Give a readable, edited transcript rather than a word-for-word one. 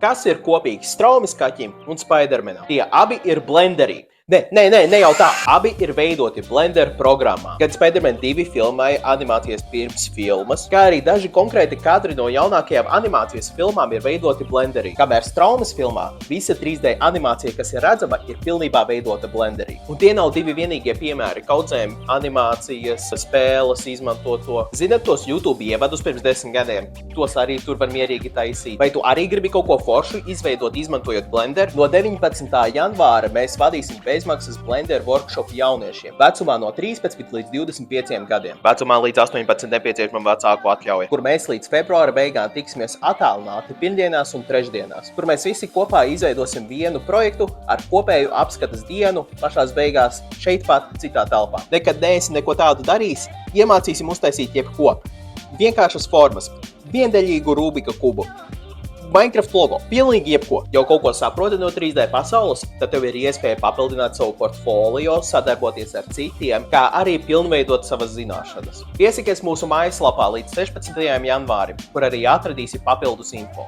Kas ir kopīgs Straumes kaķim un Spidermanam? Tie abi ir blenderī. Ne jau tā. Abi ir veidoti Blender programmā. Kad Spider-Man 2 filmēja animācijas pirms filmas, kā arī daži konkrēti kadri no jaunākajām animācijas filmām ir veidoti Blenderī. Kamēr Straumes filmā visa 3D animācija, kas ir redzama, ir pilnībā veidota Blenderī. Un tie nav divi vienīgie piemēri kaudzēm animācijas, spēles izmantot to. Zinat tos YouTube ievadus pirms 10 gadiem? Tos arī tur var mierīgi taisīt. Vai tu arī gribi kaut ko foršu izveidot, izmantojot Blender? No 19. janvāra mēs vadīsim bezmaksas Blender workshop jauniešiem vecumā no 13 līdz 25 gadiem. Vecumā līdz 18 nepieciešama vecāku atļauja, kur mēs līdz februāra beigām tiksimies attālināti pirmdienās un trešdienās, kur mēs visi kopā izveidosim vienu projektu ar kopēju apskates dienu pašās beigās šeit pat citā telpā. Nekad neesi neko tādu darījis, iemācīsim uztaisīt jebko. Vienkāršas formas, viendaļīgu Rubika kubu, Minecraft logo, pilnīgi jebko. Jau kaut ko saproti no 3D pasaules, tad tev ir iespēja papildināt savu portfolio, sadarboties ar citiem, kā arī pilnveidot savas zināšanas. Piesakies mūsu mājaslapā līdz 16. janvārim, kur arī atradīsi papildus info.